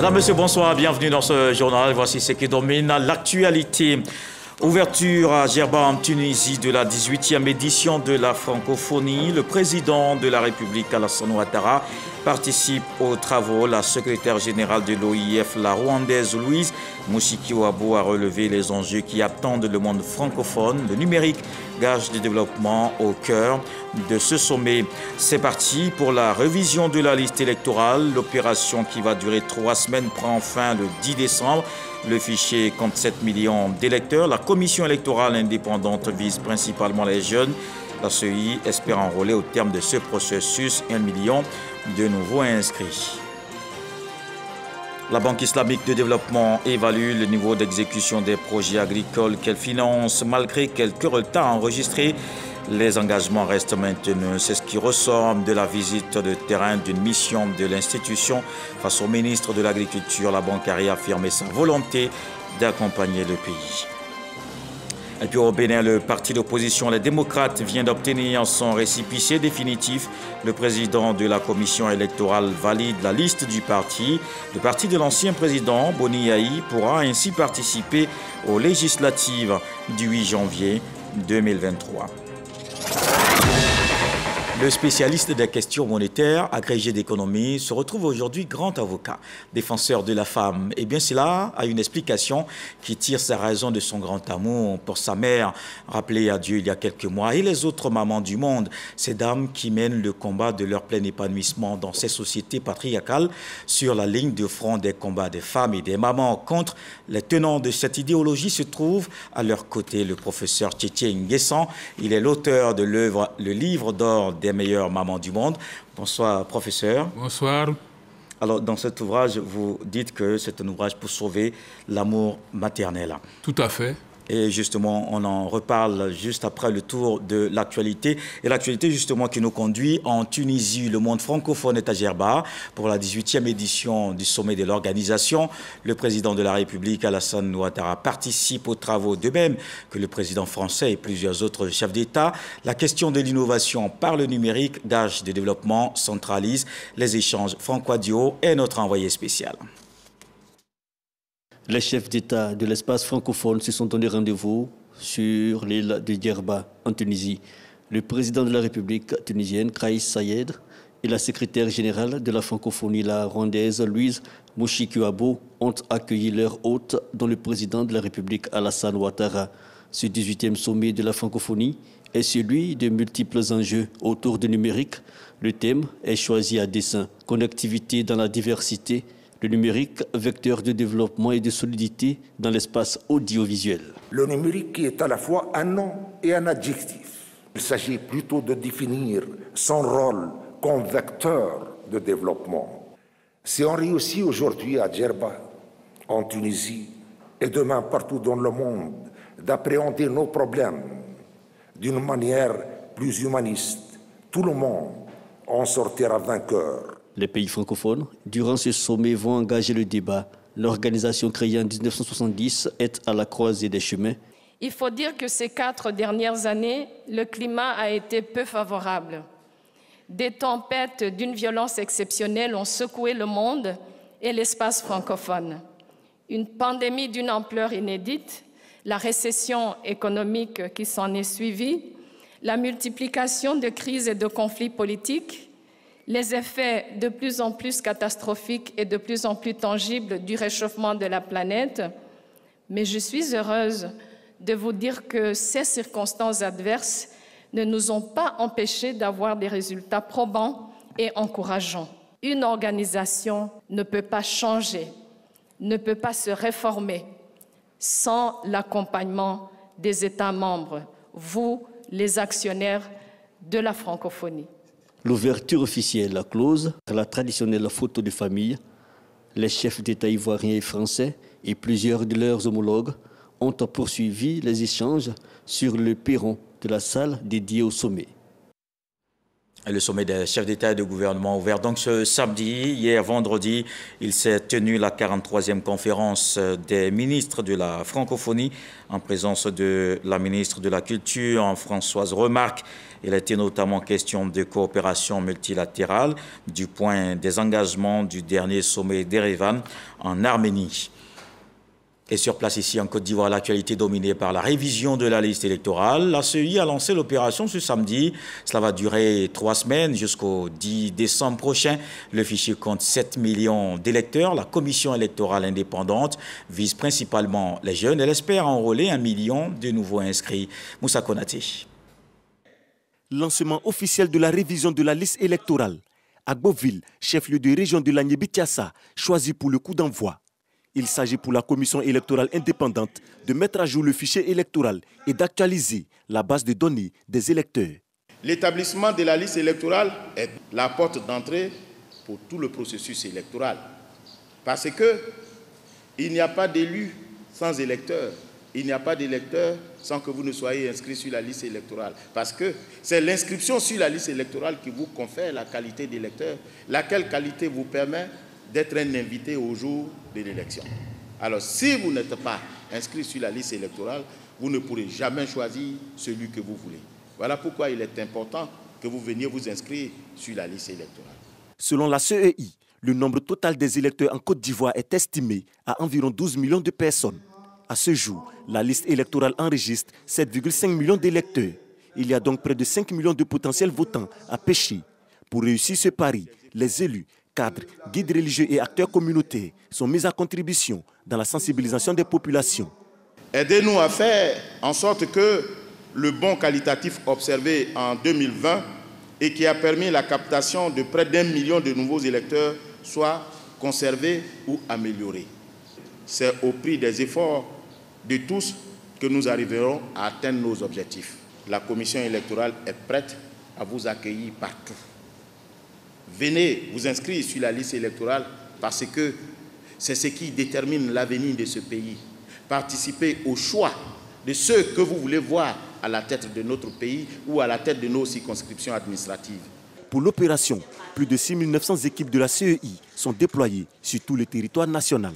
Madame, Monsieur, bonsoir, bienvenue dans ce journal. Voici ce qui domine l'actualité. Ouverture à Djerba en Tunisie de la 18e édition de la francophonie. Le président de la République, Alassane Ouattara, participe aux travaux. La secrétaire générale de l'OIF, la rwandaise Louise Mushikiwabo, a relevé les enjeux qui attendent le monde francophone. Le numérique, gage de développement au cœur de ce sommet. C'est parti pour la révision de la liste électorale. L'opération qui va durer 3 semaines prend fin le 10 décembre. Le fichier compte 7 millions d'électeurs. La commission électorale indépendante vise principalement les jeunes. La CEI espère enrôler au terme de ce processus 1 million de nouveaux inscrits. La Banque islamique de développement évalue le niveau d'exécution des projets agricoles qu'elle finance malgré quelques retards enregistrés. Les engagements restent maintenus. C'est ce qui ressort de la visite de terrain d'une mission de l'institution. Face au ministre de l'Agriculture, la banque a réaffirmé sa volonté d'accompagner le pays. Et puis au Bénin, le parti d'opposition, les démocrates, vient d'obtenir son récépissé définitif. Le président de la commission électorale valide la liste du parti. Le parti de l'ancien président, Boni Yahi, pourra ainsi participer aux législatives du 8 janvier 2023. Le spécialiste des questions monétaires, agrégé d'économie, se retrouve aujourd'hui grand avocat, défenseur de la femme. Et bien cela a une explication qui tire sa raison de son grand amour pour sa mère, rappelée à Dieu il y a quelques mois, et les autres mamans du monde, ces dames qui mènent le combat de leur plein épanouissement dans ces sociétés patriarcales sur la ligne de front des combats des femmes et des mamans contre les tenants de cette idéologie se trouve à leur côté le professeur Tchétché Nguessan. Il est l'auteur de l'œuvre Le Livre d'or des meilleures mamans du monde. Bonsoir, professeur. Bonsoir. Alors, dans cet ouvrage, vous dites que c'est un ouvrage pour sauver l'amour maternel. Tout à fait. Et justement, on en reparle juste après le tour de l'actualité. Et l'actualité, justement, qui nous conduit en Tunisie. Le monde francophone est à Djerba pour la 18e édition du sommet de l'organisation. Le président de la République, Alassane Ouattara, participe aux travaux, de même que le président français et plusieurs autres chefs d'État. La question de l'innovation par le numérique, gage de développement, centralise les échanges. Franck Wadio est notre envoyé spécial. Les chefs d'État de l'espace francophone se sont donné rendez-vous sur l'île de Djerba, en Tunisie. Le président de la République tunisienne, Kais Saied, et la secrétaire générale de la francophonie, la rwandaise Louise Mushikiwabo, ont accueilli leur hôte, dont le président de la République, Alassane Ouattara. Ce 18e sommet de la francophonie est celui de multiples enjeux autour du numérique. Le thème est choisi à dessein. Connectivité dans la diversité. Le numérique, vecteur de développement et de solidité dans l'espace audiovisuel. Le numérique qui est à la fois un nom et un adjectif. Il s'agit plutôt de définir son rôle comme vecteur de développement. Si on réussit aujourd'hui à Djerba, en Tunisie, et demain partout dans le monde, d'appréhender nos problèmes d'une manière plus humaniste, tout le monde en sortira vainqueur. Les pays francophones, durant ce sommet, vont engager le débat. L'organisation créée en 1970 est à la croisée des chemins. Il faut dire que ces 4 dernières années, le climat a été peu favorable. Des tempêtes d'une violence exceptionnelle ont secoué le monde et l'espace francophone. Une pandémie d'une ampleur inédite, la récession économique qui s'en est suivie, la multiplication de crises et de conflits politiques, les effets de plus en plus catastrophiques et de plus en plus tangibles du réchauffement de la planète. Mais je suis heureuse de vous dire que ces circonstances adverses ne nous ont pas empêchés d'avoir des résultats probants et encourageants. Une organisation ne peut pas changer, ne peut pas se réformer sans l'accompagnement des États membres, vous, les actionnaires de la francophonie. L'ouverture officielle close la traditionnelle photo de famille. Les chefs d'État ivoiriens et français et plusieurs de leurs homologues ont poursuivi les échanges sur le perron de la salle dédiée au sommet. Le sommet des chefs d'État et de gouvernement ouvert donc ce samedi. Hier, vendredi, il s'est tenu la 43e conférence des ministres de la francophonie en présence de la ministre de la Culture, Françoise Remarque. Il a été notamment question de coopération multilatérale, du point des engagements du dernier sommet d'Erevan en Arménie. Et sur place ici en Côte d'Ivoire, l'actualité dominée par la révision de la liste électorale. La CEI a lancé l'opération ce samedi. Cela va durer 3 semaines jusqu'au 10 décembre prochain. Le fichier compte 7 millions d'électeurs. La commission électorale indépendante vise principalement les jeunes. Elle espère enrôler 1 million de nouveaux inscrits. Moussa Konaté. Lancement officiel de la révision de la liste électorale. Agboville, chef-lieu de région de l'Agné-Bitiassa, choisi pour le coup d'envoi. Il s'agit pour la commission électorale indépendante de mettre à jour le fichier électoral et d'actualiser la base de données des électeurs. L'établissement de la liste électorale est la porte d'entrée pour tout le processus électoral. Parce qu'il n'y a pas d'élus sans électeurs. Il n'y a pas d'électeurs sans que vous ne soyez inscrit sur la liste électorale. Parce que c'est l'inscription sur la liste électorale qui vous confère la qualité d'électeur, laquelle qualité vous permet d'être un invité au jour de l'élection. Alors, si vous n'êtes pas inscrit sur la liste électorale, vous ne pourrez jamais choisir celui que vous voulez. Voilà pourquoi il est important que vous veniez vous inscrire sur la liste électorale. Selon la CEI, le nombre total des électeurs en Côte d'Ivoire est estimé à environ 12 millions de personnes. À ce jour, la liste électorale enregistre 7,5 millions d'électeurs. Il y a donc près de 5 millions de potentiels votants à pêcher. Pour réussir ce pari, les élus, cadres, guides religieux et acteurs communautaires sont mis à contribution dans la sensibilisation des populations. Aidez-nous à faire en sorte que le bond qualitatif observé en 2020 et qui a permis la captation de près d'1 million de nouveaux électeurs soit conservé ou amélioré. C'est au prix des efforts de tous que nous arriverons à atteindre nos objectifs. La commission électorale est prête à vous accueillir partout. Venez vous inscrire sur la liste électorale parce que c'est ce qui détermine l'avenir de ce pays. Participez au choix de ceux que vous voulez voir à la tête de notre pays ou à la tête de nos circonscriptions administratives. Pour l'opération, plus de 6 900 équipes de la CEI sont déployées sur tout le territoire national.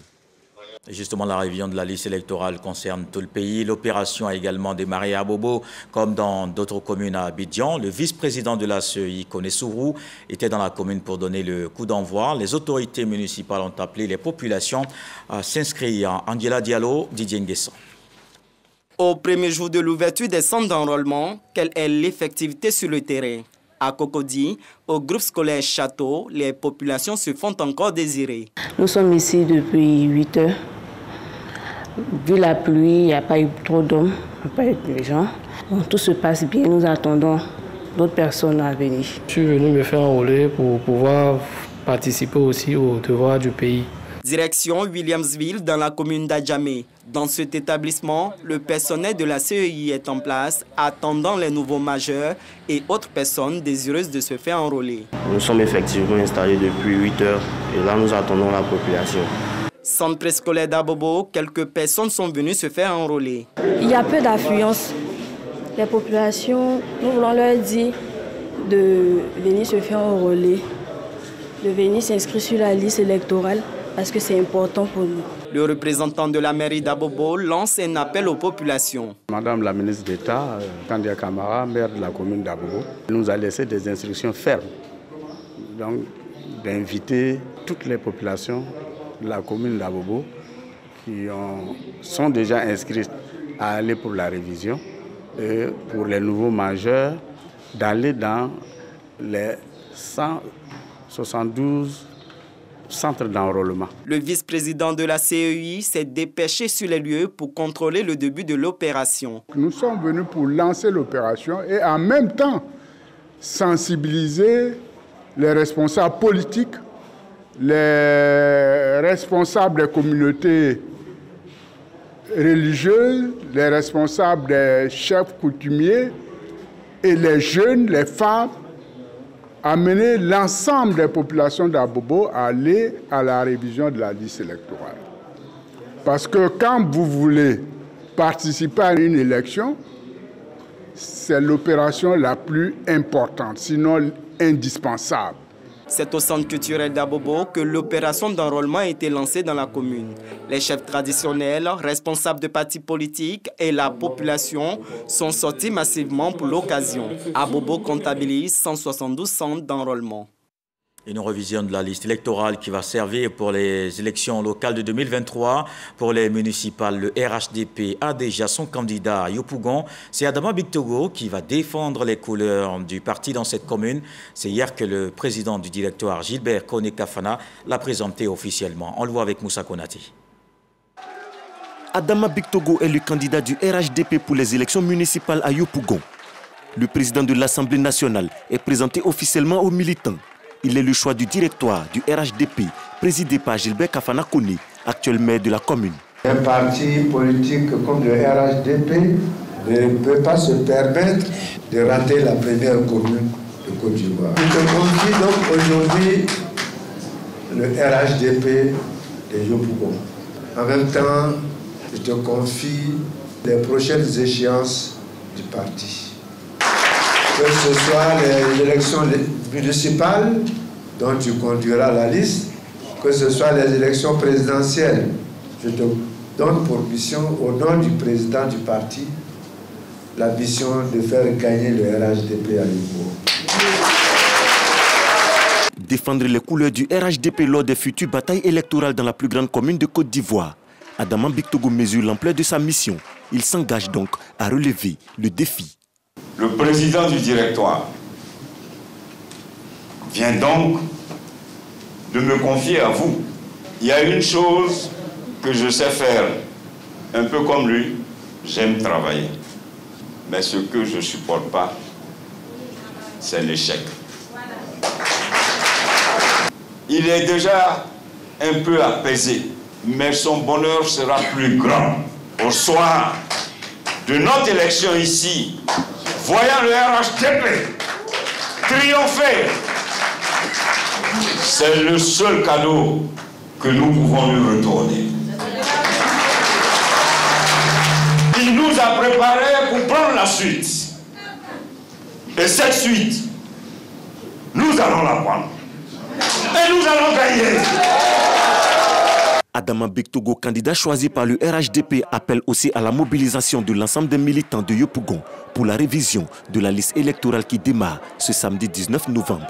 Justement, la révision de la liste électorale concerne tout le pays. L'opération a également démarré à Bobo, comme dans d'autres communes à Abidjan. Le vice-président de la CEI, Koné Sourou, était dans la commune pour donner le coup d'envoi. Les autorités municipales ont appelé les populations à s'inscrire. Angela Diallo, Didier Nguesson. Au premier jour de l'ouverture des centres d'enrôlement, quelle est l'effectivité sur le terrain? À Cocody, au groupe scolaire Château, les populations se font encore désirer. Nous sommes ici depuis 8 heures. Vu la pluie, il n'y a pas eu trop d'hommes, il n'y a pas eu de gens. Donc, tout se passe bien, nous attendons d'autres personnes à venir. Je suis venu me faire enrôler pour pouvoir participer aussi aux devoirs du pays. Direction Williamsville dans la commune d'Adjamé. Dans cet établissement, le personnel de la CEI est en place, attendant les nouveaux majeurs et autres personnes désireuses de se faire enrôler. Nous sommes effectivement installés depuis 8 heures et là nous attendons la population. Centre préscolaire d'Abobo, quelques personnes sont venues se faire enrôler. Il y a peu d'affluence. Les populations, nous voulons leur dire de venir se faire enrôler, de venir s'inscrire sur la liste électorale parce que c'est important pour nous. Le représentant de la mairie d'Abobo lance un appel aux populations. Madame la ministre d'État, Kandia Kamara, maire de la commune d'Abobo, nous a laissé des instructions fermes donc d'inviter toutes les populations de la commune d'Abobo qui sont déjà inscrites à aller pour la révision et pour les nouveaux majeurs d'aller dans les 172 centres d'enrôlement. Le vice-président de la CEI s'est dépêché sur les lieux pour contrôler le début de l'opération. Nous sommes venus pour lancer l'opération et en même temps sensibiliser les responsables politiques, les responsables des communautés religieuses, les responsables des chefs coutumiers et les jeunes, les femmes, amener l'ensemble des populations d'Abobo à aller à la révision de la liste électorale. Parce que quand vous voulez participer à une élection, c'est l'opération la plus importante. Sinon, indispensable. C'est au centre culturel d'Abobo que l'opération d'enrôlement a été lancée dans la commune. Les chefs traditionnels, responsables de partis politiques et la population sont sortis massivement pour l'occasion. Abobo comptabilise 172 centres d'enrôlement. Une révision de la liste électorale qui va servir pour les élections locales de 2023. Pour les municipales, le RHDP a déjà son candidat à Yopougon. C'est Adama Bictogo qui va défendre les couleurs du parti dans cette commune. C'est hier que le président du directoire, Gilbert Kone Kafana, l'a présenté officiellement. On le voit avec Moussa Konati. Adama Bictogo est le candidat du RHDP pour les élections municipales à Yopougon. Le président de l'Assemblée nationale est présenté officiellement aux militants. Il est le choix du directoire du RHDP, présidé par Gilbert Kafana Kone, actuel maire de la commune. Un parti politique comme le RHDP ne peut pas se permettre de rater la première commune de Côte d'Ivoire. Je te confie donc aujourd'hui le RHDP de Yopougon. En même temps, je te confie les prochaines échéances du parti. Que ce soit les élections municipales dont tu conduiras la liste, que ce soit les élections présidentielles. Je te donne pour mission, au nom du président du parti, la mission de faire gagner le RHDP à Yopougon. Défendre les couleurs du RHDP lors des futures batailles électorales dans la plus grande commune de Côte d'Ivoire. Adama Bictogo mesure l'ampleur de sa mission. Il s'engage donc à relever le défi. Le président du directoire vient donc de me confier à vous. Il y a une chose que je sais faire, un peu comme lui, j'aime travailler. Mais ce que je ne supporte pas, c'est l'échec. Il est déjà un peu apaisé, mais son bonheur sera plus grand. Au soir de notre élection ici, voyant le RHDP triompher, c'est le seul cadeau que nous pouvons lui retourner. Il nous a préparé pour prendre la suite. Et cette suite, nous allons la prendre. Et nous allons gagner. Adama Bictogo, candidat choisi par le RHDP, appelle aussi à la mobilisation de l'ensemble des militants de Yopougon pour la révision de la liste électorale qui démarre ce samedi 19 novembre.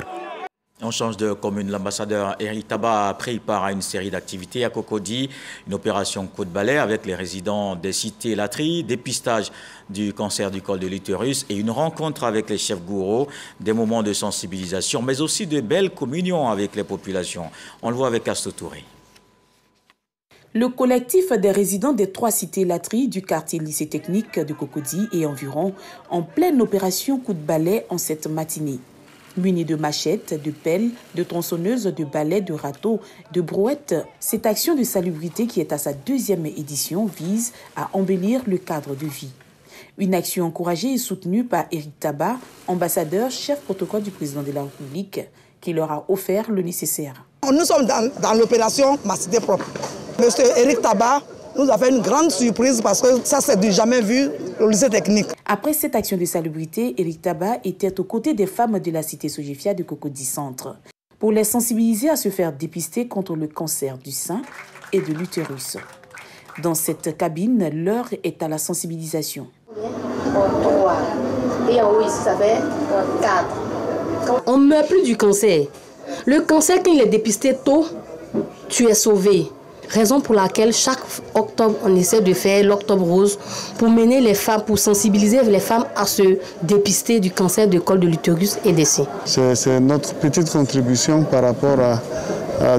On change de commune. L'ambassadeur Eric Taba a pris part à une série d'activités à Cocody, une opération coup de balai avec les résidents des cités Latry, dépistage du cancer du col de l'utérus et une rencontre avec les chefs gourous, des moments de sensibilisation, mais aussi de belles communions avec les populations. On le voit avec Astou Touré. Le collectif des résidents des 3 cités Latry du quartier lycée technique de Cocody et environ en pleine opération coup de balai en cette matinée. Munis de machettes, de pelles, de tronçonneuses, de balais, de râteaux, de brouettes, cette action de salubrité qui est à sa 2e édition vise à embellir le cadre de vie. Une action encouragée et soutenue par Eric Taba, ambassadeur, chef protocole du président de la République, qui leur a offert le nécessaire. Nous sommes dans l'opération Ma Cité Propre. Monsieur Eric Taba nous a fait une grande surprise parce que ça, c'est du jamais vu au lycée technique. Après cette action de salubrité, Eric Taba était aux côtés des femmes de la cité Sogefia de Cocody Centre pour les sensibiliser à se faire dépister contre le cancer du sein et de l'utérus. Dans cette cabine, l'heure est à la sensibilisation. On ne meurt plus du cancer. Le cancer, quand il est dépisté tôt, tu es sauvé. Raison pour laquelle chaque octobre, on essaie de faire l'octobre rose pour mener les femmes, pour sensibiliser les femmes à se dépister du cancer du col de l'utérus et des seins. C'est notre petite contribution par rapport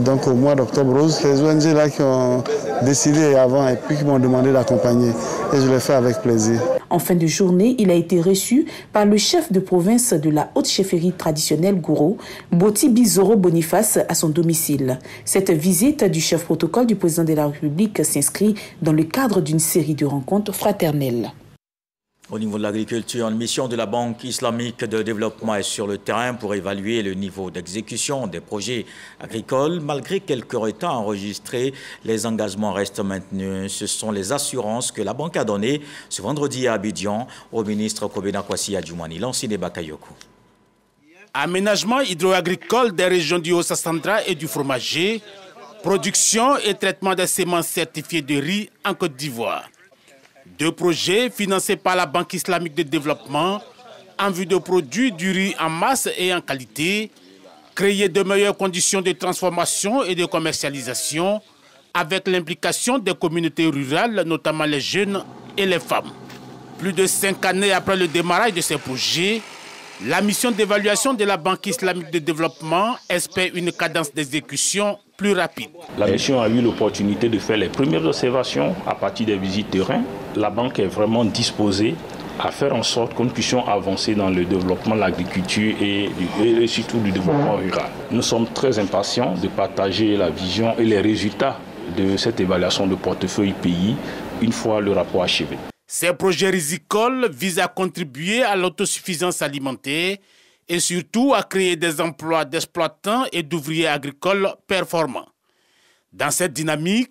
donc au mois d'octobre rose. Les ONG là qui ont décidé avant et puis qui m'ont demandé d'accompagner. Et je l'ai fait avec plaisir. En fin de journée, il a été reçu par le chef de province de la haute chefferie traditionnelle Gouro, Boti Bizoro Boniface, à son domicile. Cette visite du chef protocole du président de la République s'inscrit dans le cadre d'une série de rencontres fraternelles. Au niveau de l'agriculture, une mission de la Banque islamique de développement est sur le terrain pour évaluer le niveau d'exécution des projets agricoles. Malgré quelques retards enregistrés, les engagements restent maintenus. Ce sont les assurances que la Banque a données ce vendredi à Abidjan au ministre Kobena Kwasi Adjoumani, Lansine Bakayoko. Aménagement hydro-agricole des régions du Haut-Sassandra et du Fromager, production et traitement des semences certifiées de riz en Côte d'Ivoire. 2 projets financés par la Banque islamique de développement en vue de produire du riz en masse et en qualité, créer de meilleures conditions de transformation et de commercialisation avec l'implication des communautés rurales, notamment les jeunes et les femmes. Plus de 5 années après le démarrage de ces projets, la mission d'évaluation de la Banque islamique de développement espère une cadence d'exécution plus rapide. La mission a eu l'opportunité de faire les premières observations à partir des visites terrain. La banque est vraiment disposée à faire en sorte que nous puissions avancer dans le développement de l'agriculture et surtout du développement rural. Nous sommes très impatients de partager la vision et les résultats de cette évaluation de portefeuille pays une fois le rapport achevé. Ces projets rizicoles visent à contribuer à l'autosuffisance alimentaire et surtout à créer des emplois d'exploitants et d'ouvriers agricoles performants. Dans cette dynamique,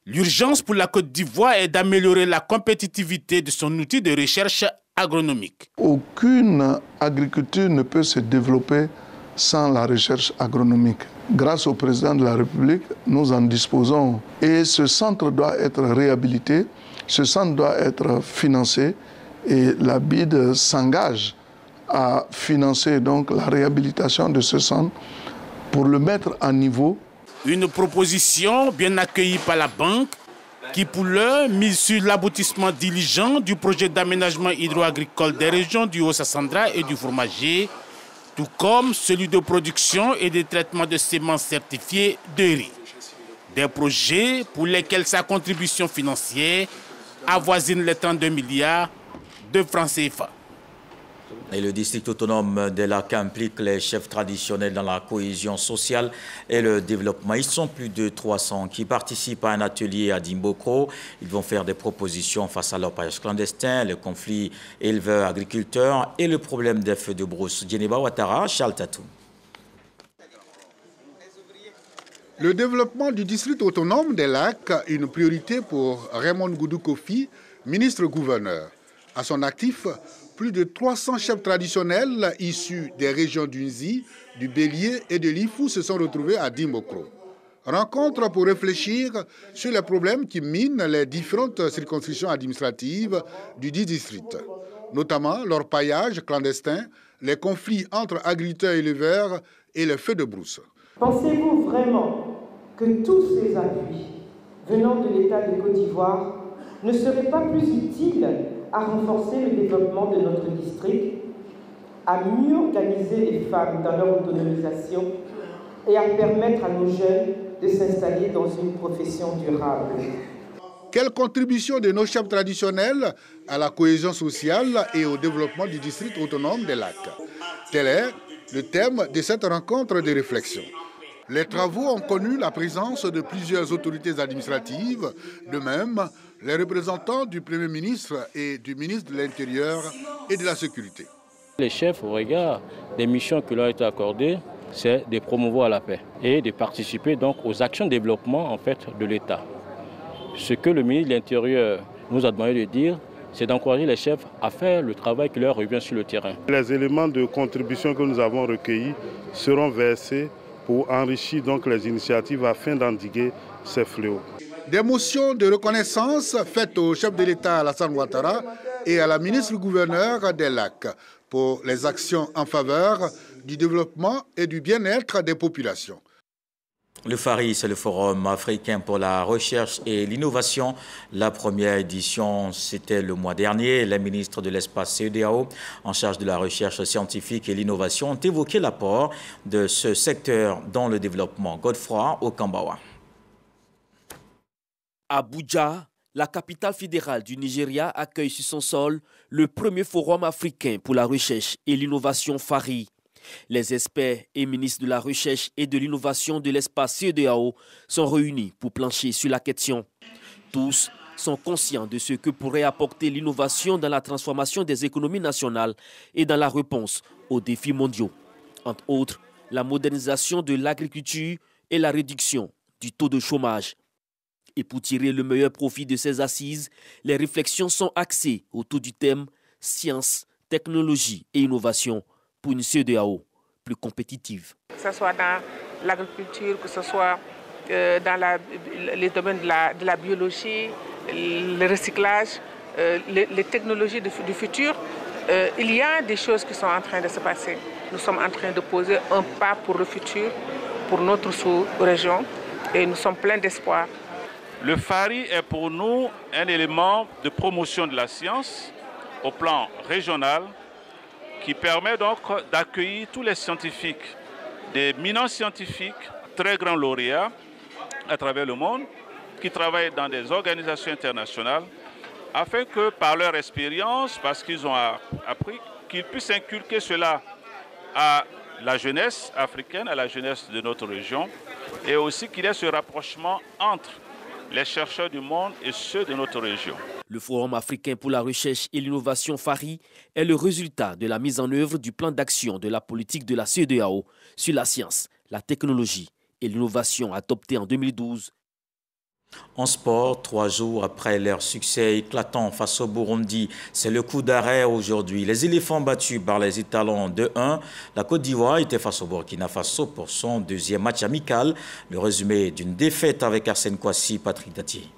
l'urgence pour la Côte d'Ivoire est d'améliorer la compétitivité de son outil de recherche agronomique. Aucune agriculture ne peut se développer sans la recherche agronomique. Grâce au président de la République, nous en disposons et ce centre doit être réhabilité. Ce centre doit être financé et la BID s'engage à financer donc la réhabilitation de ce centre pour le mettre à niveau. Une proposition bien accueillie par la banque qui pour l'heure mise sur l'aboutissement diligent du projet d'aménagement hydro-agricole des régions du Haut-Sassandra et du Fromager, tout comme celui de production et de traitement de semences certifiées de riz. Des projets pour lesquels sa contribution financière avoisine les 32 milliards de francs CFA. Et le district autonome des Lacs implique les chefs traditionnels dans la cohésion sociale et le développement. Ils sont plus de 300 qui participent à un atelier à Dimbokro. Ils vont faire des propositions face à l'orpaillage clandestin, le conflit éleveurs-agriculteurs et le problème des feux de brousse. Djeneba Ouattara, Charles Tatou. Le développement du district autonome des Lacs, une priorité pour Raymond Goudou Kofi, ministre-gouverneur. À son actif, plus de 300 chefs traditionnels issus des régions du Nzi, du Bélier et de l'Ifou se sont retrouvés à Dimbokro. Rencontre pour réfléchir sur les problèmes qui minent les différentes circonscriptions administratives du dit district, notamment l'orpaillage clandestin, les conflits entre agriculteurs et éleveurs et les feux de brousse. Pensez-vous vraiment que tous ces appuis venant de l'État de Côte d'Ivoire ne seraient pas plus utiles à renforcer le développement de notre district, à mieux organiser les femmes dans leur autonomisation et à permettre à nos jeunes de s'installer dans une profession durable? Quelle contribution de nos chefs traditionnels à la cohésion sociale et au développement du district autonome des Lacs? Tel est le thème de cette rencontre de réflexion. Les travaux ont connu la présence de plusieurs autorités administratives, de même les représentants du Premier ministre et du ministre de l'Intérieur et de la Sécurité. Les chefs, au regard des missions qui leur ont été accordées, c'est de promouvoir la paix et de participer donc aux actions de développement en fait, de l'État. Ce que le ministre de l'Intérieur nous a demandé de dire, c'est d'encourager les chefs à faire le travail qui leur revient sur le terrain. Les éléments de contribution que nous avons recueillis seront versés pour enrichir donc les initiatives afin d'endiguer ces fléaux. Des motions de reconnaissance faites au chef de l'État Alassane Ouattara et à la ministre-gouverneur des Lacs pour les actions en faveur du développement et du bien-être des populations. Le FARI, c'est le Forum africain pour la recherche et l'innovation. La première édition, c'était le mois dernier. Les ministres de l'espace CEDEAO, en charge de la recherche scientifique et l'innovation, ont évoqué l'apport de ce secteur dans le développement. Godefroy Okambawa. Abuja, la capitale fédérale du Nigeria, accueille sur son sol le premier Forum africain pour la recherche et l'innovation FARI. Les experts et ministres de la recherche et de l'innovation de l'espace CEDEAO sont réunis pour plancher sur la question. Tous sont conscients de ce que pourrait apporter l'innovation dans la transformation des économies nationales et dans la réponse aux défis mondiaux. Entre autres, la modernisation de l'agriculture et la réduction du taux de chômage. Et pour tirer le meilleur profit de ces assises, les réflexions sont axées autour du thème « Science, technologie et innovation » pour une CEDEAO plus compétitive. Que ce soit dans l'agriculture, que ce soit dans les domaines de la biologie, le recyclage, les technologies du futur, il y a des choses qui sont en train de se passer. Nous sommes en train de poser un pas pour le futur, pour notre sous-région, et nous sommes pleins d'espoir. Le FARI est pour nous un élément de promotion de la science au plan régional qui permet donc d'accueillir tous les scientifiques, des éminents scientifiques, très grands lauréats à travers le monde, qui travaillent dans des organisations internationales, afin que par leur expérience, parce qu'ils ont appris, qu'ils puissent inculquer cela à la jeunesse africaine, à la jeunesse de notre région, et aussi qu'il y ait ce rapprochement entre les chercheurs du monde et ceux de notre région. Le Forum africain pour la recherche et l'innovation FARI est le résultat de la mise en œuvre du plan d'action de la politique de la CEDEAO sur la science, la technologie et l'innovation adopté en 2012. En sport, 3 jours après leur succès éclatant face au Burundi, c'est le coup d'arrêt aujourd'hui. Les éléphants battus par les étalons 2-1. La Côte d'Ivoire était face au Burkina Faso pour son deuxième match amical. Le résumé d'une défaite avec Arsène Kouassi, Patrick Datier.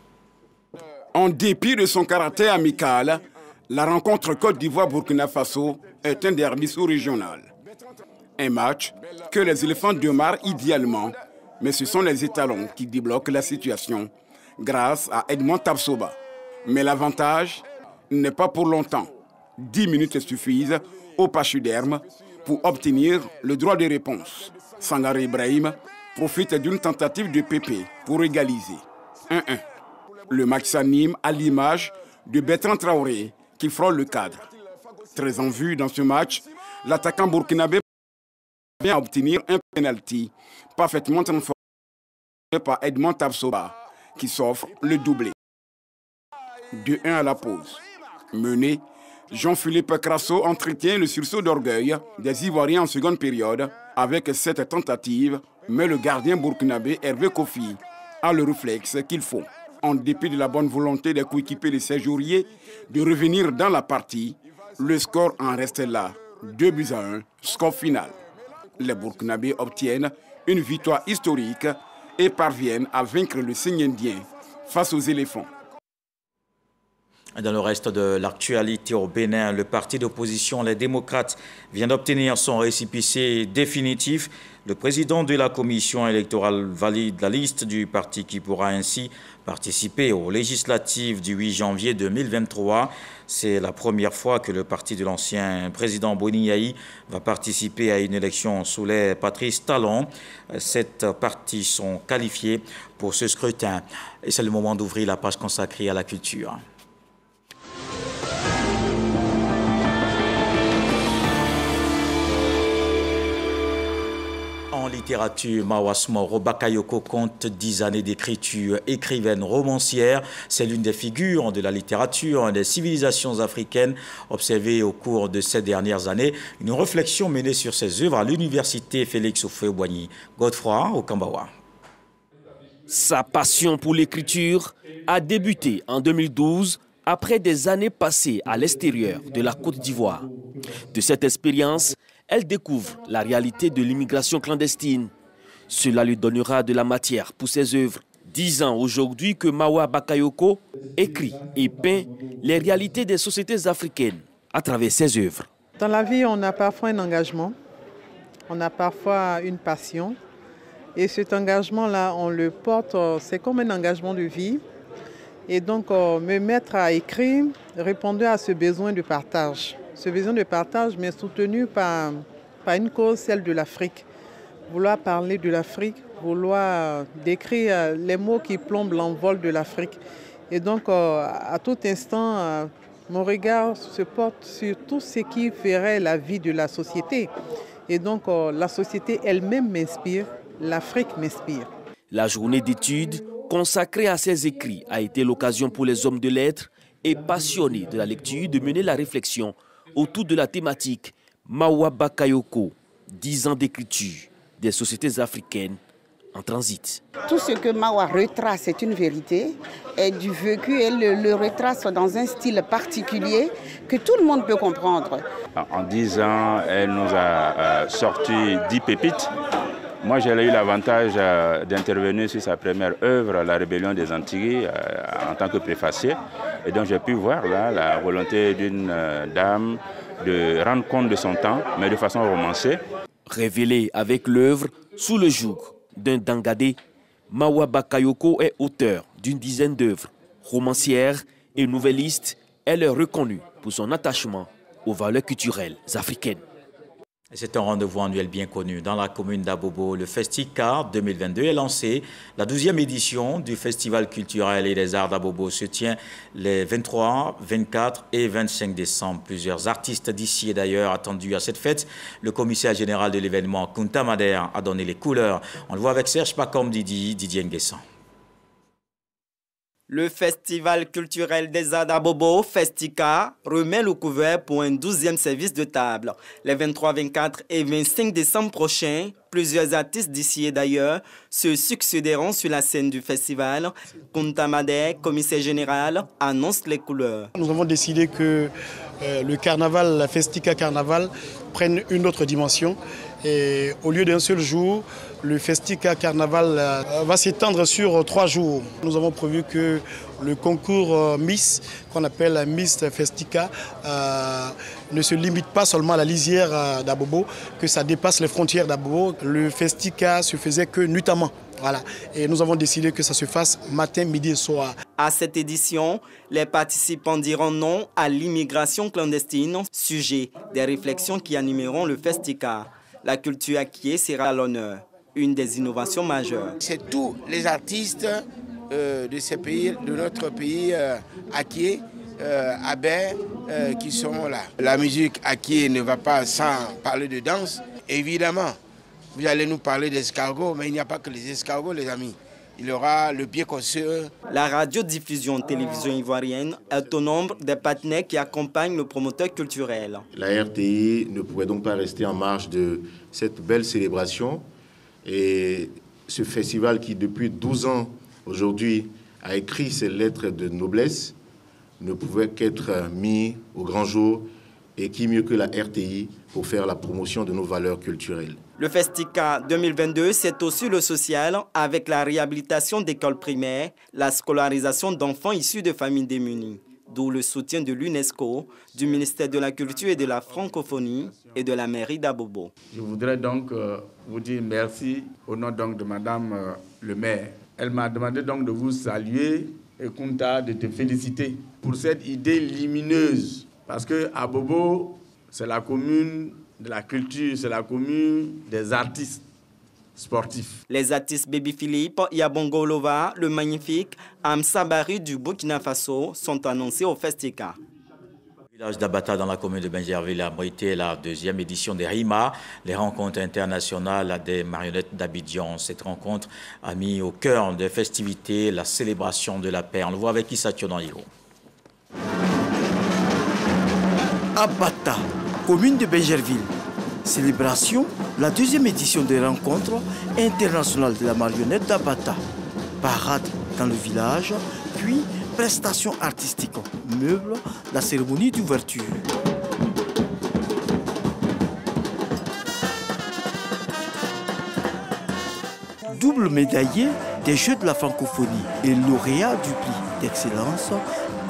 En dépit de son caractère amical, la rencontre Côte d'Ivoire-Burkina Faso est un derby sous-régional. Un match que les éléphants démarrent idéalement, mais ce sont les étalons qui débloquent la situation grâce à Edmond Tabsoba. Mais l'avantage n'est pas pour longtemps. 10 minutes suffisent au pachyderme pour obtenir le droit de réponse. Sangaré Ibrahim profite d'une tentative de Pépé pour égaliser. 1-1. Le match s'anime à l'image de Bertrand Traoré qui frôle le cadre. Très en vue dans ce match, l'attaquant burkinabé vient obtenir un penalty parfaitement transformé par Edmond Tabsoba qui s'offre le doublé. 2-1 à la pause. Mené, Jean-Philippe Crasso entretient le sursaut d'orgueil des Ivoiriens en seconde période avec cette tentative, mais le gardien burkinabé Hervé Kofi a le réflexe qu'il faut. En dépit de la bonne volonté des coéquipiers de Séjourier de revenir dans la partie, le score en reste là, 2-1, score final. Les Burkinabés obtiennent une victoire historique et parviennent à vaincre le signe indien face aux éléphants. Dans le reste de l'actualité au Bénin, le parti d'opposition, les démocrates, vient d'obtenir son récépissé définitif. Le président de la commission électorale valide la liste du parti qui pourra ainsi participer aux législatives du 8 janvier 2023. C'est la première fois que le parti de l'ancien président Boni Yayi va participer à une élection sous les Patrice Talon. 7 partis sont qualifiés pour ce scrutin. Et c'est le moment d'ouvrir la page consacrée à la culture. En littérature, Mawa Smoro Bakayoko compte 10 années d'écriture. Écrivaine romancière, c'est l'une des figures de la littérature des civilisations africaines observées au cours de ces dernières années. Une réflexion menée sur ses œuvres à l'université Félix Houphouët-Boigny. Godefroy Okambawa. Sa passion pour l'écriture a débuté en 2012 après des années passées à l'extérieur de la Côte d'Ivoire. De cette expérience, elle découvre la réalité de l'immigration clandestine. Cela lui donnera de la matière pour ses œuvres. 10 ans aujourd'hui que Mawa Bakayoko écrit et peint les réalités des sociétés africaines à travers ses œuvres. Dans la vie, on a parfois un engagement, on a parfois une passion. Et cet engagement-là, on le porte, c'est comme un engagement de vie. Et donc, me mettre à écrire répondait à ce besoin de partage. Ce besoin de partage m'est soutenu par une cause, celle de l'Afrique. Vouloir parler de l'Afrique, vouloir décrire les mots qui plombent l'envol de l'Afrique. Et donc, à tout instant, mon regard se porte sur tout ce qui ferait la vie de la société. Et donc, la société elle-même m'inspire, l'Afrique m'inspire. La journée d'études consacrée à ses écrits a été l'occasion pour les hommes de lettres et passionnés de la lecture de mener la réflexion autour de la thématique Mawa Bakayoko, 10 ans d'écriture des sociétés africaines en transit. Tout ce que Mawa retrace est une vérité, est du vécu et le retrace dans un style particulier que tout le monde peut comprendre. En 10 ans, elle nous a sorti 10 pépites. Moi, j'ai eu l'avantage d'intervenir sur sa première œuvre, La Rébellion des Antigues, en tant que préfacier. Et donc, j'ai pu voir là, la volonté d'une dame de rendre compte de son temps, mais de façon romancée. Révélée avec l'œuvre Sous le joug d'un Dangadé, Mawa Bakayoko est auteur d'une dizaine d'œuvres. Romancière et nouvelliste, elle est reconnue pour son attachement aux valeurs culturelles africaines. C'est un rendez-vous annuel bien connu dans la commune d'Abobo. Le Festica 2022 est lancé. La 12e édition du Festival culturel et des arts d'Abobo se tient les 23, 24 et 25 décembre. Plusieurs artistes d'ici et d'ailleurs attendus à cette fête. Le commissaire général de l'événement, Kunta Mader, a donné les couleurs. On le voit avec Serge Pacom Didier Nguessan. Le Festival culturel des arts d'Abobo, Festica, remet le couvert pour un 12e service de table. Les 23, 24 et 25 décembre prochains, plusieurs artistes d'ici et d'ailleurs se succéderont sur la scène du festival. Kunta Mader, commissaire général, annonce les couleurs. Nous avons décidé que le carnaval, la Festica Carnaval, prenne une autre dimension. Et au lieu d'un seul jour, le Festica Carnaval va s'étendre sur 3 jours. Nous avons prévu que le concours Miss, qu'on appelle Miss Festica, ne se limite pas seulement à la lisière d'Abobo, que ça dépasse les frontières d'Abobo. Le Festica se faisait que nuitamment. Voilà. Et nous avons décidé que ça se fasse matin, midi et soir. À cette édition, les participants diront non à l'immigration clandestine, sujet des réflexions qui animeront le Festica. La culture acquiée sera à l'honneur, une des innovations majeures. C'est tous les artistes de ces pays, de notre pays acquié, Abé, qui sont là. La musique acquiée ne va pas sans parler de danse. Évidemment, vous allez nous parler d'escargots, mais il n'y a pas que les escargots, les amis. Il y aura le pied cosseux. La radiodiffusion télévision ivoirienne est au nombre des partenaires qui accompagnent le promoteur culturel. La RTI ne pourrait donc pas rester en marge de cette belle célébration. Et ce festival qui, depuis 12 ans, aujourd'hui, a écrit ses lettres de noblesse, ne pouvait qu'être mis au grand jour. Et qui mieux que la RTI pour faire la promotion de nos valeurs culturelles. Le Festica 2022, c'est aussi le social avec la réhabilitation d'écoles primaires, la scolarisation d'enfants issus de familles démunies, d'où le soutien de l'UNESCO, du ministère de la Culture et de la Francophonie et de la mairie d'Abobo. Je voudrais donc vous dire merci au nom donc de Madame le maire. Elle m'a demandé donc de vous saluer et Kunta de te féliciter pour cette idée lumineuse. Parce que Abobo, c'est la commune de la culture, c'est la commune des artistes sportifs. Les artistes Baby Philippe, Yabongo Lova, le magnifique Amsa Bari du Burkina Faso sont annoncés au Festica. Le village d'Abata dans la commune de Benjerville a abrité la 2e édition des RIMA, les rencontres internationales des marionnettes d'Abidjan. Cette rencontre a mis au cœur des festivités la célébration de la paix. On le voit avec Issa Tchonaniro. Abata, commune de Benjerville. Célébration, la 2e édition des rencontres internationales de la marionnette d'Abata. Parade dans le village, puis prestations artistiques, meubles, la cérémonie d'ouverture. Double médaillé des Jeux de la francophonie et lauréat du prix d'excellence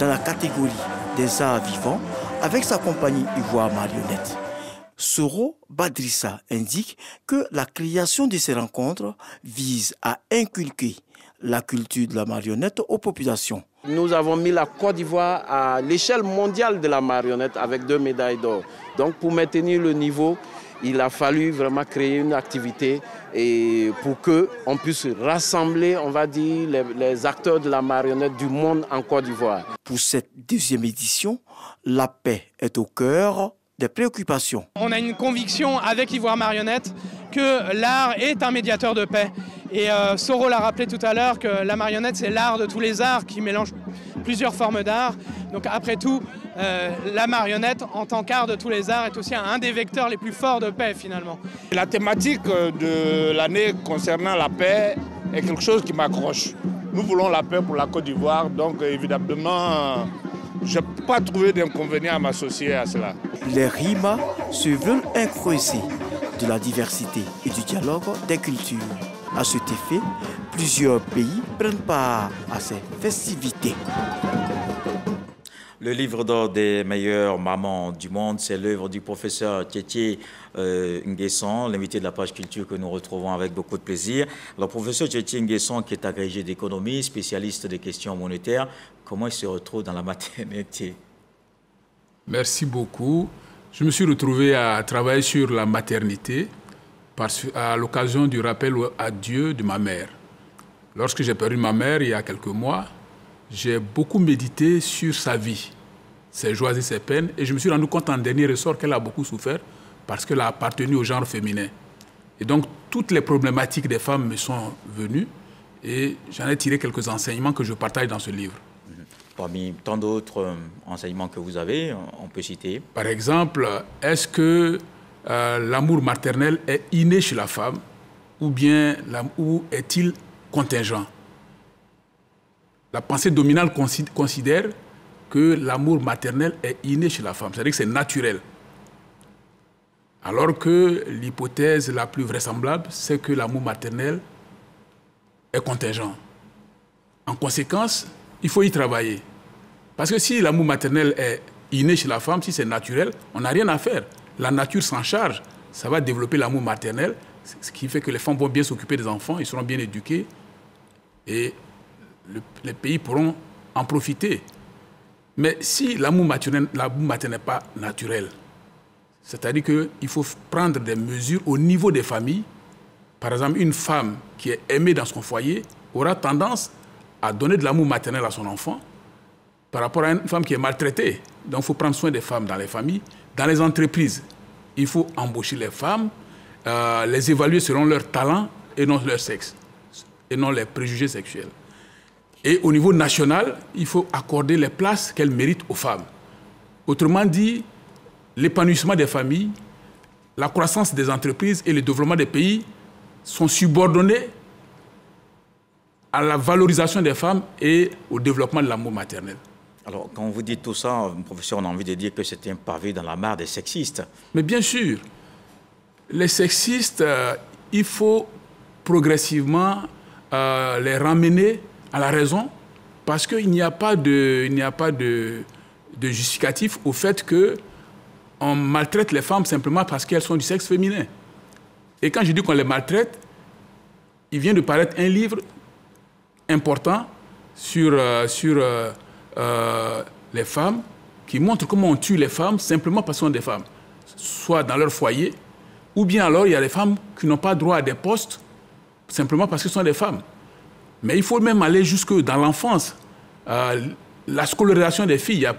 dans la catégorie des arts vivants avec sa compagnie Ivoire Marionnette. Soro Badrissa indique que la création de ces rencontres vise à inculquer la culture de la marionnette aux populations. Nous avons mis la Côte d'Ivoire à l'échelle mondiale de la marionnette avec 2 médailles d'or. Donc pour maintenir le niveau, il a fallu vraiment créer une activité et pour qu'on puisse rassembler, on va dire, les acteurs de la marionnette du monde en Côte d'Ivoire. Pour cette 2e édition, la paix est au cœur des préoccupations. On a une conviction avec Ivoire Marionnette que l'art est un médiateur de paix. Et Soro l'a rappelé tout à l'heure que la marionnette, c'est l'art de tous les arts qui mélange plusieurs formes d'art. Donc après tout, la marionnette, en tant qu'art de tous les arts, est aussi un des vecteurs les plus forts de paix finalement. La thématique de l'année concernant la paix est quelque chose qui m'accroche. Nous voulons la paix pour la Côte d'Ivoire, donc évidemment, je n'ai pas trouvé d'inconvénient à m'associer à cela. Les rimes se veulent un creuset de la diversité et du dialogue des cultures. À cet effet, plusieurs pays prennent part à ces festivités. Le livre d'or des meilleures mamans du monde, c'est l'œuvre du professeur Tchétché Nguesson, l'invité de la page culture que nous retrouvons avec beaucoup de plaisir. Alors, professeur Tchétché Nguesson, qui est agrégé d'économie, spécialiste des questions monétaires, comment il se retrouve dans la maternité? Merci beaucoup. Je me suis retrouvé à travailler sur la maternité à l'occasion du rappel à Dieu de ma mère. Lorsque j'ai perdu ma mère il y a quelques mois, j'ai beaucoup médité sur sa vie, ses joies et ses peines, et je me suis rendu compte en dernier ressort qu'elle a beaucoup souffert parce qu'elle a appartenu au genre féminin. Et donc, toutes les problématiques des femmes me sont venues et j'en ai tiré quelques enseignements que je partage dans ce livre. Parmi tant d'autres enseignements que vous avez, on peut citer. Par exemple, est-ce que l'amour maternel est inné chez la femme ou bien ou est-il contingent? La pensée dominante considère que l'amour maternel est inné chez la femme, c'est-à-dire que c'est naturel. Alors que l'hypothèse la plus vraisemblable, c'est que l'amour maternel est contingent. En conséquence, il faut y travailler. Parce que si l'amour maternel est inné chez la femme, si c'est naturel, on n'a rien à faire. La nature s'en charge, ça va développer l'amour maternel, ce qui fait que les femmes vont bien s'occuper des enfants, ils seront bien éduqués et les pays pourront en profiter. Mais si l'amour maternel n'est pas naturel, c'est-à-dire qu'il faut prendre des mesures au niveau des familles. Par exemple, une femme qui est aimée dans son foyer aura tendance à donner de l'amour maternel à son enfant par rapport à une femme qui est maltraitée. Donc, il faut prendre soin des femmes dans les familles. Dans les entreprises, il faut embaucher les femmes, les évaluer selon leur talent et non leur sexe, et non les préjugés sexuels. Et au niveau national, il faut accorder les places qu'elles méritent aux femmes. Autrement dit, l'épanouissement des familles, la croissance des entreprises et le développement des pays sont subordonnés à la valorisation des femmes et au développement de l'amour maternel. Alors, quand vous dites tout ça, professeur, on a envie de dire que c'est un pavé dans la mare des sexistes. Mais bien sûr, les sexistes, il faut progressivement les ramener à la raison, parce qu'il n'y a pas de justificatif au fait qu'on maltraite les femmes simplement parce qu'elles sont du sexe féminin. Et quand je dis qu'on les maltraite, il vient de paraître un livre important sur les femmes qui montre comment on tue les femmes simplement parce qu'elles sont des femmes, soit dans leur foyer, ou bien alors il y a des femmes qui n'ont pas droit à des postes simplement parce qu'elles sont des femmes. Mais il faut même aller jusque dans l'enfance. La scolarisation des filles, il y a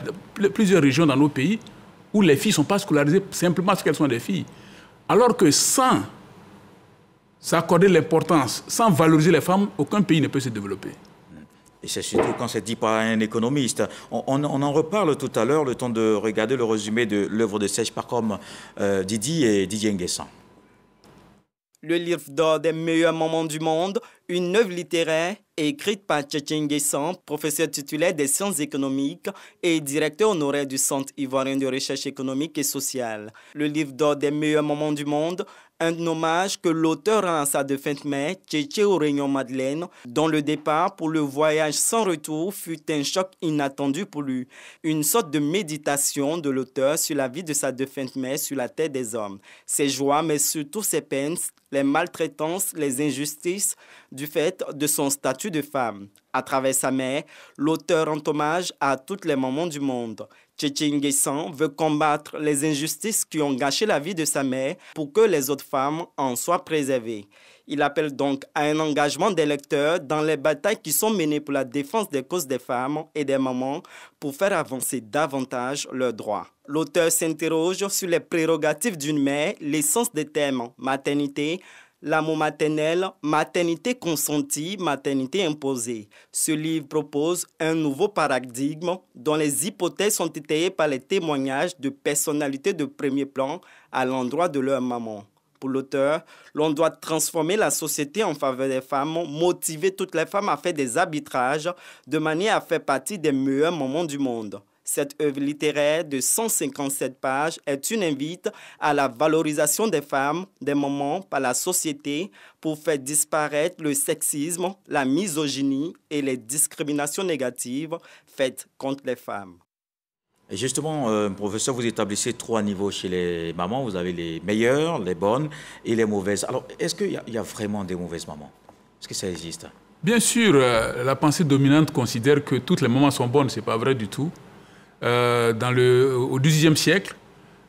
plusieurs régions dans nos pays où les filles ne sont pas scolarisées simplement parce qu'elles sont des filles. Alors que sans s'accorder l'importance, sans valoriser les femmes, aucun pays ne peut se développer. Et c'est surtout quand c'est dit par un économiste. On en reparle tout à l'heure, le temps de regarder le résumé de l'œuvre de Serge Pacom, Didier Nguesson. Le livre d'or des meilleurs moments du monde, une œuvre littéraire écrite par Tchétché Nguesson, professeur titulaire des sciences économiques et directeur honoraire du Centre ivoirien de recherche économique et sociale. Le livre d'or des meilleurs moments du monde, un hommage que l'auteur rend à sa défunte mère, Tchétché Oréignon Madeleine, dont le départ pour le voyage sans retour fut un choc inattendu pour lui. Une sorte de méditation de l'auteur sur la vie de sa défunte mère sur la terre des hommes. Ses joies, mais surtout ses peines, les maltraitances, les injustices du fait de son statut de femme. À travers sa mère, l'auteur rend hommage à toutes les mamans du monde. Tchétché Nguesson veut combattre les injustices qui ont gâché la vie de sa mère pour que les autres femmes en soient préservées. Il appelle donc à un engagement des lecteurs dans les batailles qui sont menées pour la défense des causes des femmes et des mamans pour faire avancer davantage leurs droits. L'auteur s'interroge sur les prérogatives d'une mère, l'essence des thèmes maternité, l'amour maternel, maternité consentie, maternité imposée. Ce livre propose un nouveau paradigme dont les hypothèses sont étayées par les témoignages de personnalités de premier plan à l'endroit de leur maman. Pour l'auteur, l'on doit transformer la société en faveur des femmes, motiver toutes les femmes à faire des arbitrages de manière à faire partie des meilleurs moments du monde. Cette œuvre littéraire de 157 pages est une invite à la valorisation des femmes, des mamans par la société pour faire disparaître le sexisme, la misogynie et les discriminations négatives faites contre les femmes. Et justement, professeur, vous établissez 3 niveaux chez les mamans. Vous avez les meilleures, les bonnes et les mauvaises. Alors, est-ce qu'il y a vraiment des mauvaises mamans? Est-ce que ça existe? Bien sûr, la pensée dominante considère que toutes les mamans sont bonnes. Ce n'est pas vrai du tout. Au XVIIe siècle,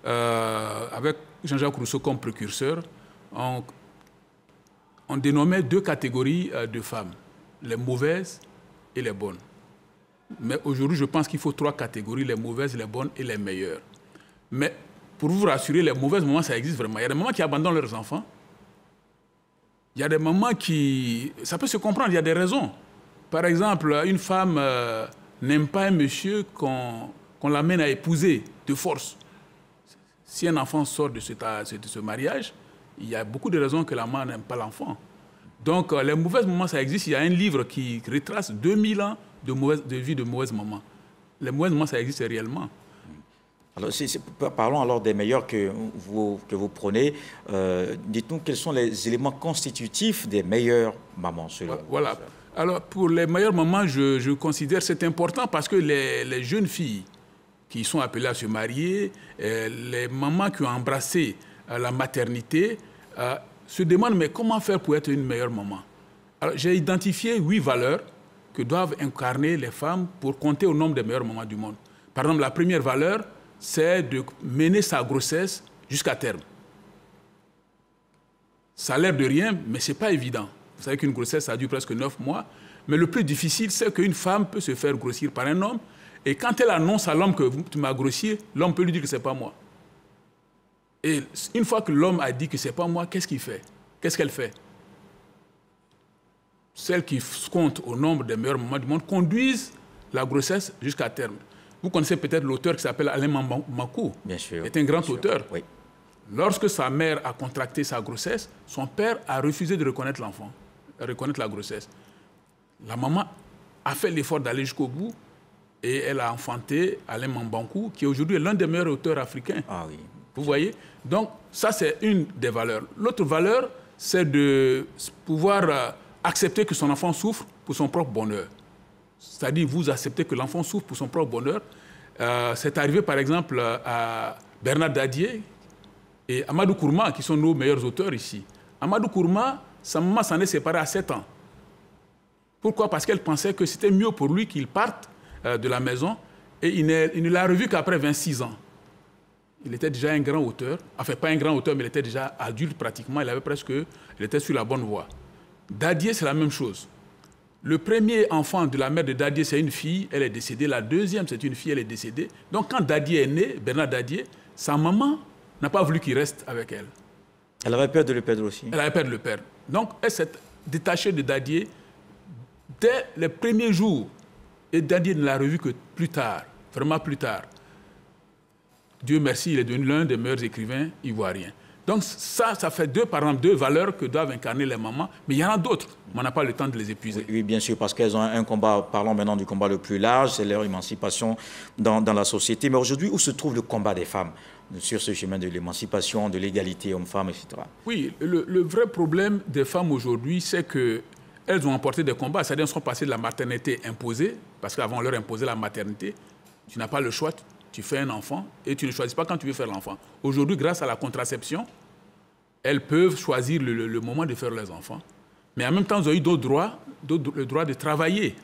avec Jean-Jacques Rousseau comme précurseur, on dénommait 2 catégories de femmes, les mauvaises et les bonnes. Mais aujourd'hui, je pense qu'il faut 3 catégories, les mauvaises, les bonnes et les meilleures. Mais pour vous rassurer, les mauvaises mamans, ça existe vraiment. Il y a des mamans qui abandonnent leurs enfants. Il y a des mamans qui... Ça peut se comprendre, il y a des raisons. Par exemple, une femme n'aime pas un monsieur qu'on l'amène à épouser de force. Si un enfant sort de ce mariage, il y a beaucoup de raisons que la maman n'aime pas l'enfant. Donc, les mauvaises mamans, ça existe. Il y a un livre qui retrace 2000 ans de vie de mauvaises mamans. Les mauvaises mamans, ça existe réellement. Alors, parlons alors des meilleurs que vous prenez. Dites-nous quels sont les éléments constitutifs des meilleures mamans, selon vous. Voilà. Alors, pour les meilleures mamans, je considère que c'est important parce que les jeunes filles qui sont appelées à se marier, les mamans qui ont embrassé la maternité, se demandent mais comment faire pour être une meilleure maman. Alors, j'ai identifié 8 valeurs que doivent incarner les femmes pour compter au nombre des meilleures mamans du monde. Par exemple, la première valeur, c'est de mener sa grossesse jusqu'à terme. Ça a l'air de rien, mais ce n'est pas évident. Vous savez qu'une grossesse, ça dure presque 9 mois. Mais le plus difficile, c'est qu'une femme peut se faire grossir par un homme. Et quand elle annonce à l'homme que tu m'as grossi, l'homme peut lui dire que ce n'est pas moi. Et une fois que l'homme a dit que ce n'est pas moi, qu'est-ce qu'il fait? Qu'est-ce qu'elle fait? Celles qui comptent au nombre des meilleures mamans du monde conduisent la grossesse jusqu'à terme. Vous connaissez peut-être l'auteur qui s'appelle Alain Makou. Bien sûr. C'est un grand auteur. Oui. Lorsque sa mère a contracté sa grossesse, son père a refusé de reconnaître l'enfant, de reconnaître la grossesse. La maman a fait l'effort d'aller jusqu'au bout et elle a enfanté Alain Mambankou, qui aujourd'hui est l'un des meilleurs auteurs africains. Ah oui. Vous voyez? Donc, ça, c'est une des valeurs. L'autre valeur, c'est de pouvoir accepter que son enfant souffre pour son propre bonheur. C'est-à-dire, vous acceptez que l'enfant souffre pour son propre bonheur. C'est arrivé, par exemple, à Bernard Dadier et Amadou Kourma, qui sont nos meilleurs auteurs ici. Amadou Kourma, sa maman s'en est séparée à 7 ans. Pourquoi? Parce qu'elle pensait que c'était mieux pour lui qu'il parte de la maison et il ne l'a revu qu'après 26 ans. Il était déjà un grand auteur, enfin pas un grand auteur, mais il était déjà adulte pratiquement, il était sur la bonne voie. Dadier, c'est la même chose. Le premier enfant de la mère de Dadier, c'est une fille, elle est décédée. La deuxième, c'est une fille, elle est décédée. Donc quand Dadier est né, Bernard Dadier, sa maman n'a pas voulu qu'il reste avec elle. Elle avait peur de le perdre aussi. Elle avait peur de le perdre. Donc elle s'est détachée de Dadier dès les premiers jours. Et Dadier ne l'a revu que plus tard, vraiment plus tard. Dieu merci, il est devenu l'un des meilleurs écrivains ivoiriens. Donc ça fait deux valeurs que doivent incarner les mamans, mais il y en a d'autres, mais on n'a pas le temps de les épuiser. Oui, bien sûr, parce qu'elles ont un combat, parlons maintenant du combat le plus large, c'est leur émancipation dans la société. Mais aujourd'hui, où se trouve le combat des femmes sur ce chemin de l'émancipation, de l'égalité homme-femme, etc. Oui, le vrai problème des femmes aujourd'hui, c'est qu'elles ont emporté des combats, c'est-à-dire qu'elles sont passées de la maternité imposée, parce qu'avant on leur imposait la maternité, tu n'as pas le choix. Tu fais un enfant et tu ne choisis pas quand tu veux faire l'enfant. Aujourd'hui, grâce à la contraception, elles peuvent choisir le moment de faire leurs enfants. Mais en même temps, elles ont eu d'autres droits, le droit de travailler.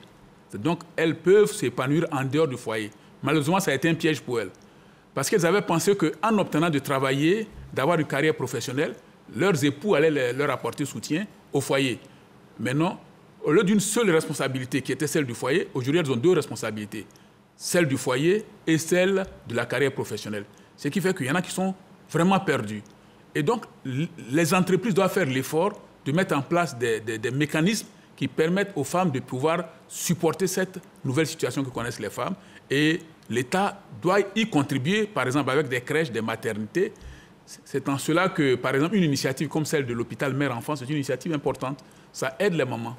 Donc, elles peuvent s'épanouir en dehors du foyer. Malheureusement, ça a été un piège pour elles. Parce qu'elles avaient pensé qu'en obtenant de travailler, d'avoir une carrière professionnelle, leurs époux allaient leur apporter soutien au foyer. Maintenant, au lieu d'une seule responsabilité qui était celle du foyer, aujourd'hui, elles ont deux responsabilités. Celle du foyer et celle de la carrière professionnelle. Ce qui fait qu'il y en a qui sont vraiment perdus. Et donc, les entreprises doivent faire l'effort de mettre en place des mécanismes qui permettent aux femmes de pouvoir supporter cette nouvelle situation que connaissent les femmes. Et l'État doit y contribuer, par exemple, avec des crèches, des maternités. C'est en cela que, par exemple, une initiative comme celle de l'hôpital Mère-Enfant, c'est une initiative importante. Ça aide les mamans.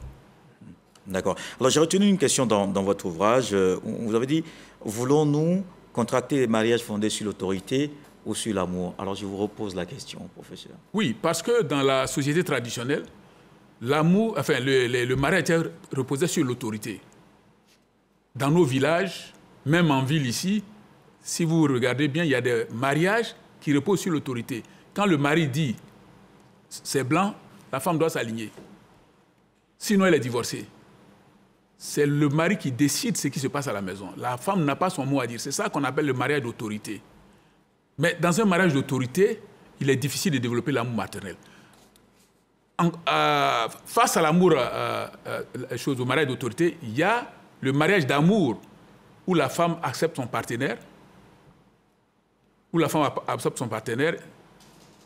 D'accord. Alors, j'ai retenu une question dans votre ouvrage. Vous avez dit, voulons-nous contracter des mariages fondés sur l'autorité ou sur l'amour? Alors, je vous repose la question, professeur. Oui, parce que dans la société traditionnelle, l'amour, enfin, le mariage reposait sur l'autorité. Dans nos villages, même en ville ici, si vous regardez bien, il y a des mariages qui reposent sur l'autorité. Quand le mari dit c'est blanc, la femme doit s'aligner. Sinon, elle est divorcée. C'est le mari qui décide ce qui se passe à la maison. La femme n'a pas son mot à dire. C'est ça qu'on appelle le mariage d'autorité. Mais dans un mariage d'autorité, il est difficile de développer l'amour maternel. Face à l'amour, au mariage d'autorité, il y a le mariage d'amour où la femme accepte son partenaire,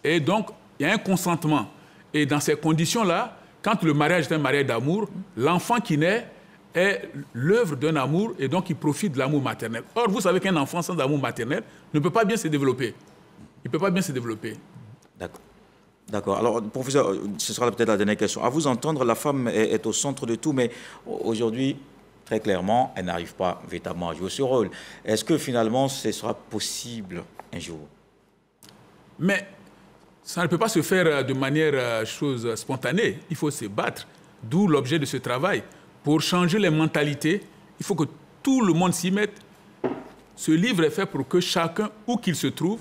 et donc il y a un consentement. Et dans ces conditions-là, quand le mariage est un mariage d'amour, l'enfant qui naît est l'œuvre d'un amour et donc il profite de l'amour maternel. Or, vous savez qu'un enfant sans amour maternel ne peut pas bien se développer. Il ne peut pas bien se développer. D'accord. D'accord. Alors, professeur, ce sera peut-être la dernière question. À vous entendre, la femme est au centre de tout, mais aujourd'hui, très clairement, elle n'arrive pas véritablement à jouer ce rôle. Est-ce que finalement, ce sera possible un jour? Mais ça ne peut pas se faire de manière spontanée. Il faut se battre. D'où l'objet de ce travail. Pour changer les mentalités, il faut que tout le monde s'y mette. Ce livre est fait pour que chacun, où qu'il se trouve,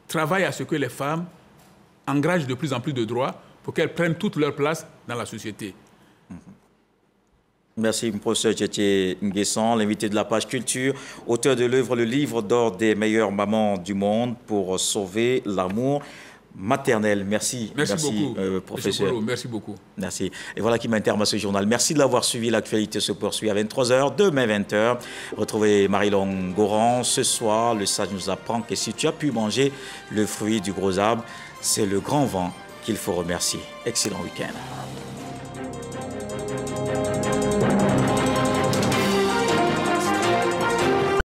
travaille à ce que les femmes engagent de plus en plus de droits pour qu'elles prennent toute leur place dans la société. Merci, professeur Tchétché Nguessan, l'invité de la page culture, auteur de l'œuvre Le livre d'or des meilleures mamans du monde pour sauver l'amour maternel. Merci. Merci beaucoup, professeur. Merci beaucoup. Merci. Et voilà qui met un terme à ce journal. Merci de l'avoir suivi. L'actualité se poursuit à 23h, demain 20h. Retrouvez Marie-Longue Goran. Ce soir, le sage nous apprend que si tu as pu manger le fruit du gros arbre, c'est le grand vent qu'il faut remercier. Excellent week-end.